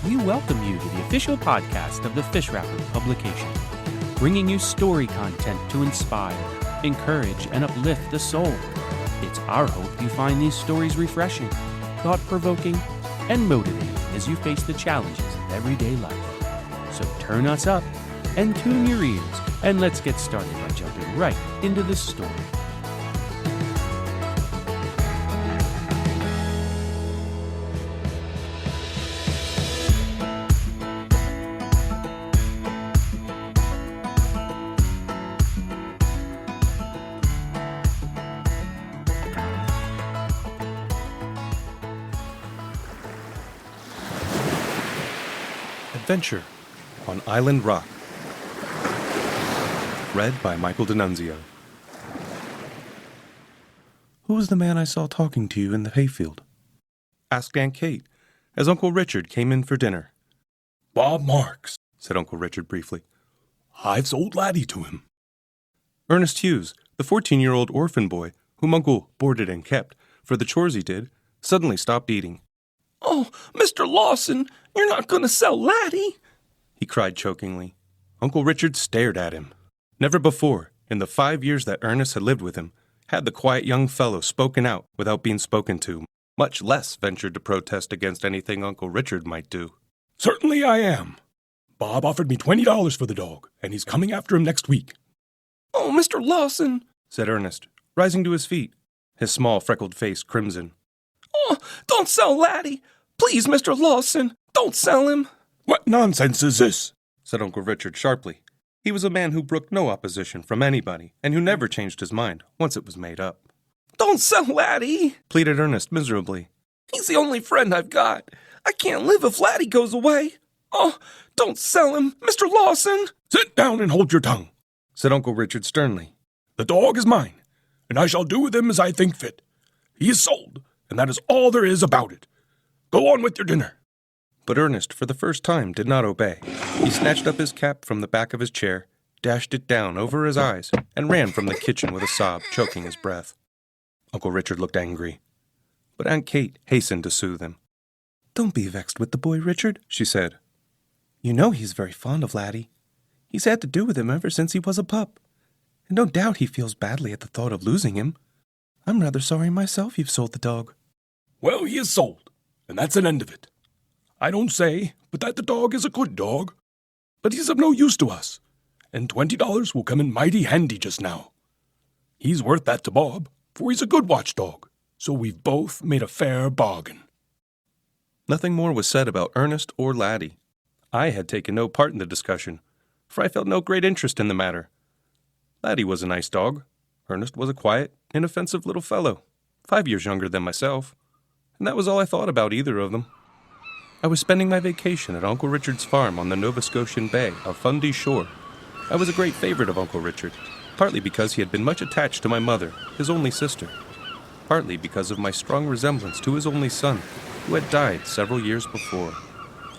we welcome you to the official podcast of the Fish Wrapper publication, bringing you story content to inspire, encourage, and uplift the soul. It's our hope you find these stories refreshing, thought-provoking, and motivating as you face the challenges of everyday life. So turn us up and tune your ears, and let's get started by jumping right into the story. Adventure on Island Rock. Read by Michael D'Annunzio. "Who was the man I saw talking to you in the hayfield?" asked Aunt Kate, as Uncle Richard came in for dinner. "Bob Marks," said Uncle Richard briefly. "I've sold Laddie to him." Ernest Hughes, the 14-year-old orphan boy whom Uncle boarded and kept for the chores he did, suddenly stopped eating. "Oh, Mr. Lawson, you're not going to sell Laddie?" he cried chokingly. Uncle Richard stared at him. Never before, in the 5 years that Ernest had lived with him, had the quiet young fellow spoken out without being spoken to, much less ventured to protest against anything Uncle Richard might do. "Certainly I am. Bob offered me $20 for the dog, and he's coming after him next week." "Oh, Mr. Lawson," said Ernest, rising to his feet, his small freckled face crimson. "Oh, don't sell Laddie. Please, Mr. Lawson, don't sell him." "What nonsense is this?" said Uncle Richard sharply. He was a man who brooked no opposition from anybody, and who never changed his mind once it was made up. "Don't sell Laddie," pleaded Ernest miserably. "He's the only friend I've got. I can't live if Laddie goes away. Oh, don't sell him, Mr. Lawson." "Sit down and hold your tongue," said Uncle Richard sternly. "The dog is mine, and I shall do with him as I think fit. He is sold, and that is all there is about it. Go on with your dinner." But Ernest, for the first time, did not obey. He snatched up his cap from the back of his chair, dashed it down over his eyes, and ran from the kitchen with a sob, choking his breath. Uncle Richard looked angry, but Aunt Kate hastened to soothe him. "Don't be vexed with the boy, Richard," she said. "You know he's very fond of Laddie. He's had to do with him ever since he was a pup, and no doubt he feels badly at the thought of losing him. I'm rather sorry myself you've sold the dog." "Well, he is sold, and that's an end of it. I don't say but that the dog is a good dog, but he's of no use to us, and $20 will come in mighty handy just now. He's worth that to Bob, for he's a good watchdog, so we've both made a fair bargain." Nothing more was said about Ernest or Laddie. I had taken no part in the discussion, for I felt no great interest in the matter. Laddie was a nice dog. Ernest was a quiet, inoffensive little fellow, 5 years younger than myself, and that was all I thought about either of them. I was spending my vacation at Uncle Richard's farm on the Nova Scotian bay of Fundy shore. I was a great favorite of Uncle Richard, partly because he had been much attached to my mother, his only sister, partly because of my strong resemblance to his only son, who had died several years before.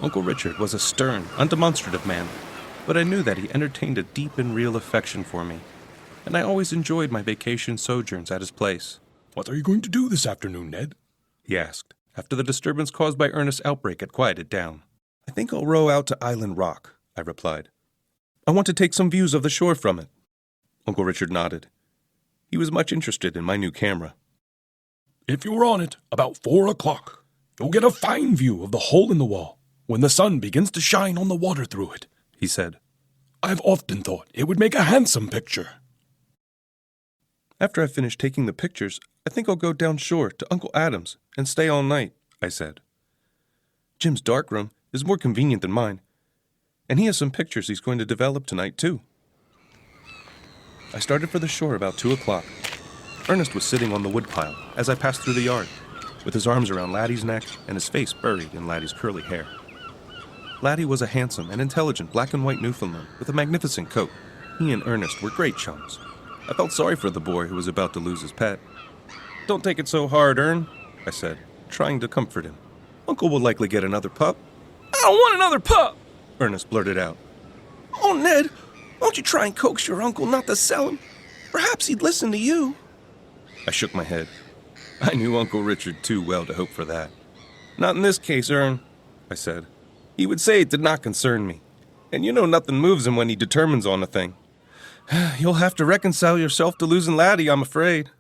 Uncle Richard was a stern, undemonstrative man, but I knew that he entertained a deep and real affection for me, and I always enjoyed my vacation sojourns at his place. "What are you going to do this afternoon, Ned?" he asked, after the disturbance caused by Ernest's outbreak had quieted down. "I think I'll row out to Island Rock," I replied. "I want to take some views of the shore from it." Uncle Richard nodded. He was much interested in my new camera. "If you're on it about 4 o'clock, you'll get a fine view of the hole in the wall when the sun begins to shine on the water through it," he said. "I've often thought it would make a handsome picture." "After I've finished taking the pictures, I think I'll go down shore to Uncle Adam's and stay all night," I said. "Jim's darkroom is more convenient than mine, and he has some pictures he's going to develop tonight, too." I started for the shore about 2 o'clock. Ernest was sitting on the woodpile as I passed through the yard, with his arms around Laddie's neck and his face buried in Laddie's curly hair. Laddie was a handsome and intelligent black and white Newfoundland with a magnificent coat. He and Ernest were great chums. I felt sorry for the boy who was about to lose his pet. "Don't take it so hard, Ern," I said, trying to comfort him. "Uncle will likely get another pup." "I don't want another pup," Ernest blurted out. "Oh, Ned, won't you try and coax your uncle not to sell him? Perhaps he'd listen to you." I shook my head. I knew Uncle Richard too well to hope for that. "Not in this case, Ern," I said. He would say it did not concern me. And you know nothing moves him when he determines on a thing. You'll have to reconcile yourself to losing Laddie, I'm afraid.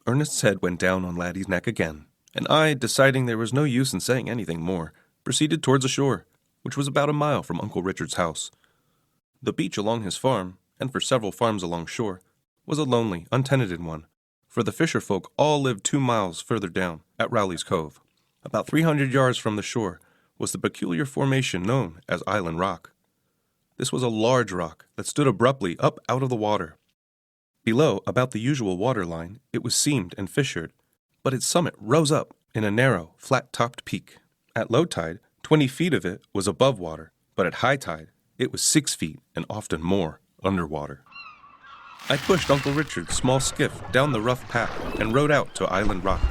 Ernest's head went down on Laddie's neck again, and I, deciding there was no use in saying anything more, proceeded towards the shore, which was about a mile from Uncle Richard's house. The beach along his farm, and for several farms along shore, was a lonely, untenanted one, for the fisher folk all lived 2 miles further down, at Rowley's Cove. About 300 yards from the shore was the peculiar formation known as Island Rock. This was a large rock that stood abruptly up out of the water. Below, about the usual water line, it was seamed and fissured, but its summit rose up in a narrow, flat-topped peak. At low tide, 20 feet of it was above water, but at high tide, it was 6 feet and often more underwater. I pushed Uncle Richard's small skiff down the rough path and rowed out to Island Rock.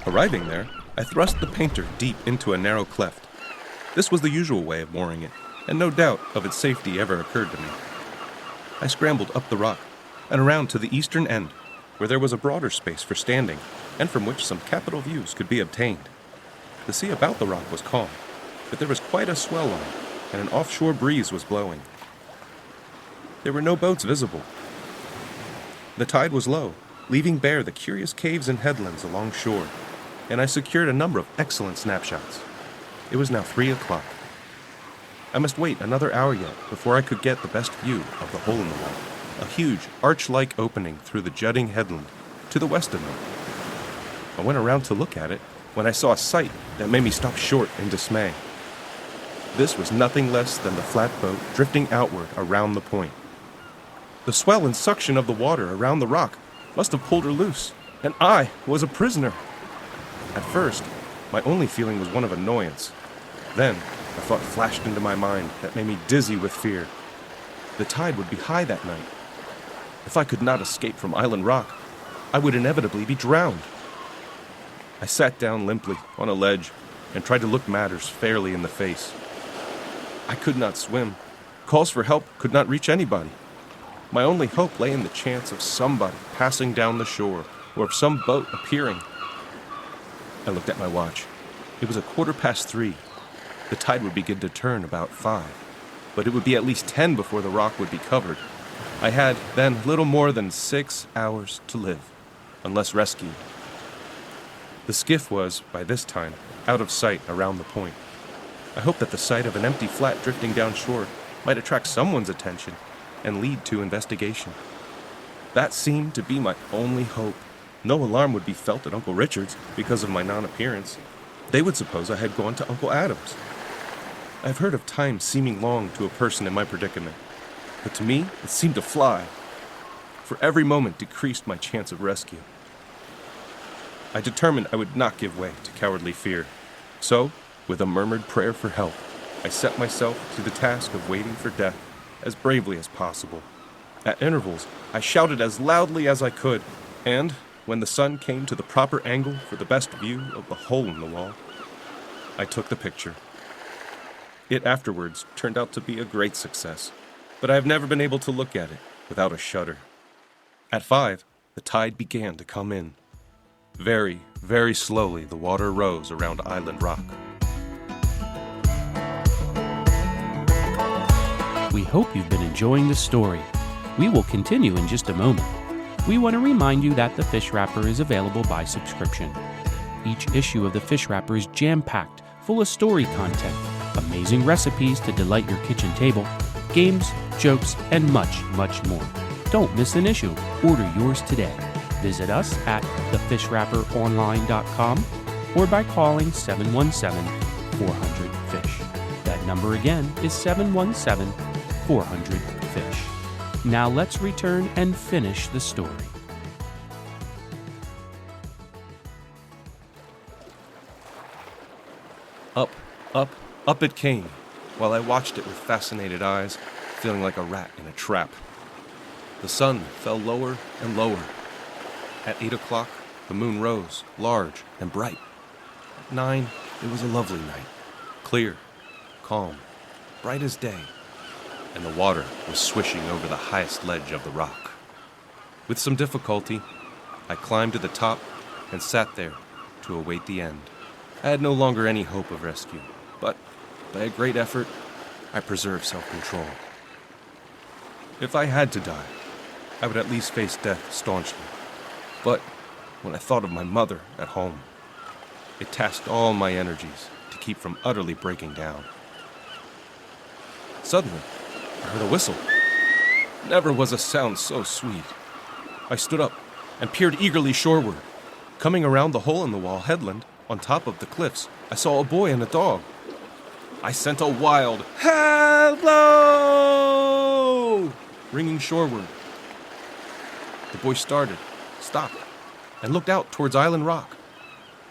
Arriving there, I thrust the painter deep into a narrow cleft. This was the usual way of mooring it, and no doubt of its safety ever occurred to me. I scrambled up the rock and around to the eastern end, where there was a broader space for standing, and from which some capital views could be obtained. The sea about the rock was calm, but there was quite a swell on it, and an offshore breeze was blowing. There were no boats visible. The tide was low, leaving bare the curious caves and headlands along shore, and I secured a number of excellent snapshots. It was now 3 o'clock. I must wait another hour yet before I could get the best view of the hole in the wall, a huge arch-like opening through the jutting headland to the west of me. I went around to look at it when I saw a sight that made me stop short in dismay. This was nothing less than the flatboat drifting outward around the point. The swell and suction of the water around the rock must have pulled her loose, and I was a prisoner. At first, my only feeling was one of annoyance. Then, a thought flashed into my mind that made me dizzy with fear. The tide would be high that night. If I could not escape from Island Rock, I would inevitably be drowned. I sat down limply on a ledge and tried to look matters fairly in the face. I could not swim. Calls for help could not reach anybody. My only hope lay in the chance of somebody passing down the shore or of some boat appearing. I looked at my watch. It was 3:15. The tide would begin to turn about 5, but it would be at least 10 before the rock would be covered. I had, then, little more than 6 hours to live, unless rescued. The skiff was, by this time, out of sight around the point. I hoped that the sight of an empty flat drifting down shore might attract someone's attention and lead to investigation. That seemed to be my only hope. No alarm would be felt at Uncle Richard's because of my non-appearance. They would suppose I had gone to Uncle Adam's. I've heard of time seeming long to a person in my predicament, but to me it seemed to fly. For every moment decreased my chance of rescue. I determined I would not give way to cowardly fear. So, with a murmured prayer for help, I set myself to the task of waiting for death as bravely as possible. At intervals, I shouted as loudly as I could, and when the sun came to the proper angle for the best view of the hole in the wall, I took the picture. It afterwards turned out to be a great success, but I have never been able to look at it without a shudder. At 5, the tide began to come in. Very, very slowly the water rose around Island Rock. We hope you've been enjoying the story. We will continue in just a moment. We want to remind you that the Fish Wrapper is available by subscription. Each issue of the Fish Wrapper is jam-packed, full of story content, amazing recipes to delight your kitchen table, games, jokes, and much, much more. Don't miss an issue. Order yours today. Visit us at thefishwrapperonline.com or by calling 717-400-FISH. That number again is 717-400-FISH. Now let's return and finish the story. Up it came, while I watched it with fascinated eyes, feeling like a rat in a trap. The sun fell lower and lower. At 8 o'clock, the moon rose, large and bright. At 9, it was a lovely night, clear, calm, bright as day, and the water was swishing over the highest ledge of the rock. With some difficulty, I climbed to the top and sat there to await the end. I had no longer any hope of rescue, but By a great effort, I preserved self-control. If I had to die, I would at least face death staunchly. But when I thought of my mother at home, it tasked all my energies to keep from utterly breaking down. Suddenly, I heard a whistle. Never was a sound so sweet. I stood up and peered eagerly shoreward. Coming around the hole-in-the-wall headland on top of the cliffs, I saw a boy and a dog. I sent a wild "Hello!" ringing shoreward. The boy started, stopped, and looked out towards Island Rock.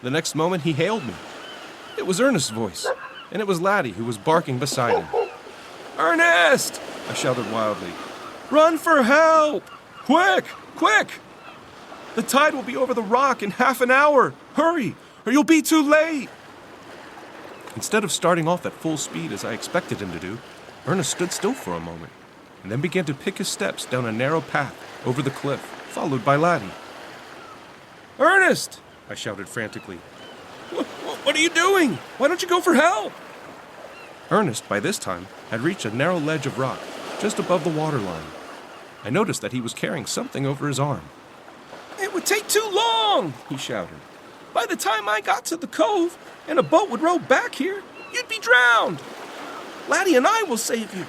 The next moment, he hailed me. It was Ernest's voice, and it was Laddie who was barking beside him. "Ernest!" I shouted wildly. "Run for help! Quick! Quick! The tide will be over the rock in half an hour! Hurry, or you'll be too late!" Instead of starting off at full speed as I expected him to do, Ernest stood still for a moment, and then began to pick his steps down a narrow path over the cliff, followed by Laddie. "Ernest!" I shouted frantically. What are you doing? Why don't you go for help?" Ernest, by this time, had reached a narrow ledge of rock just above the waterline. I noticed that he was carrying something over his arm. "It would take too long," he shouted. "By the time I got to the cove and a boat would row back here, you'd be drowned. Laddie and I will save you.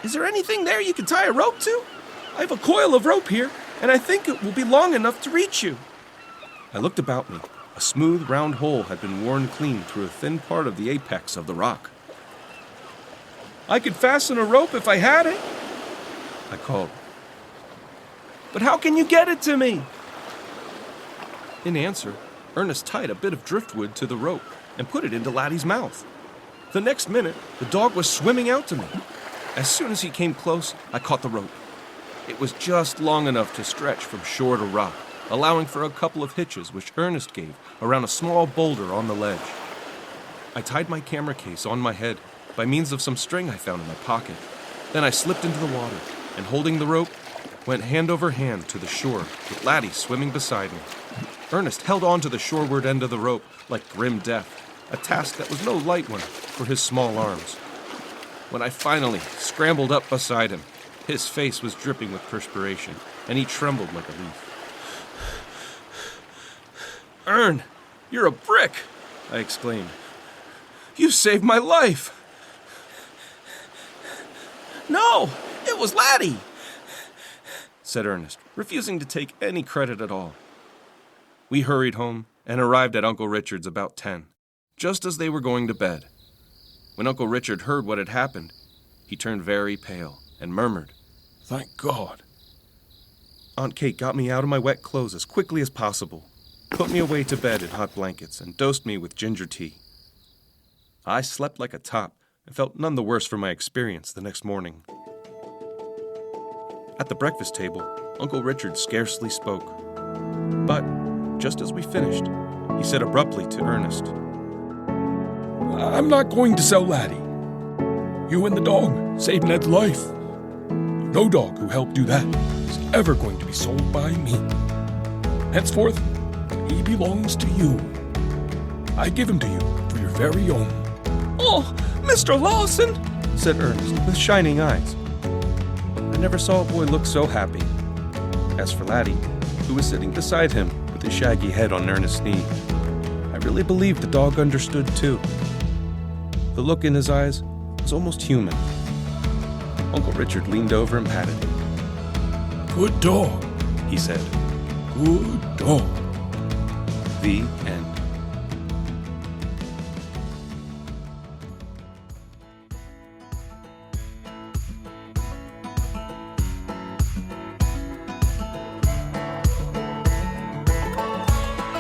Is there anything there you can tie a rope to? I have a coil of rope here, and I think it will be long enough to reach you." I looked about me. A smooth, round hole had been worn clean through a thin part of the apex of the rock. "I could fasten a rope if I had it," I called. "But how can you get it to me?" In answer, Ernest tied a bit of driftwood to the rope and put it into Laddie's mouth. The next minute, the dog was swimming out to me. As soon as he came close, I caught the rope. It was just long enough to stretch from shore to rock, allowing for a couple of hitches which Ernest gave around a small boulder on the ledge. I tied my camera case on my head by means of some string I found in my pocket. Then I slipped into the water and, holding the rope, went hand over hand to the shore with Laddie swimming beside me. Ernest held on to the shoreward end of the rope like grim death, a task that was no light one for his small arms. When I finally scrambled up beside him, his face was dripping with perspiration, and he trembled like a leaf. "Ern, you're a brick!" I exclaimed. "You saved my life!" "No, it was Laddie," said Ernest, refusing to take any credit at all. We hurried home and arrived at Uncle Richard's about 10, just as they were going to bed. When Uncle Richard heard what had happened, he turned very pale and murmured, "Thank God." Aunt Kate got me out of my wet clothes as quickly as possible, put me away to bed in hot blankets, and dosed me with ginger tea. I slept like a top and felt none the worse for my experience the next morning. At the breakfast table, Uncle Richard scarcely spoke. But just as we finished, he said abruptly to Ernest, "I'm not going to sell Laddie. You and the dog saved Ned's life. No dog who helped do that is ever going to be sold by me. Henceforth, he belongs to you. I give him to you for your very own." "Oh, Mr. Lawson," said Ernest with shining eyes. I never saw a boy look so happy. As for Laddie, who was sitting beside him with his shaggy head on Ernest's knee, I really believed the dog understood too. The look in his eyes was almost human. Uncle Richard leaned over and patted him. "Good dog," he said. "Good dog." The end.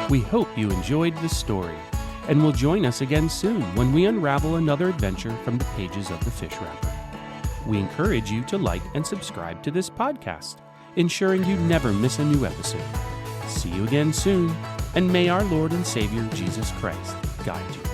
We hope you enjoyed the story and will join us again soon when we unravel another adventure from the pages of the Fish Wrapper. We encourage you to like and subscribe to this podcast, ensuring you never miss a new episode. See you again soon, and may our Lord and Savior Jesus Christ guide you.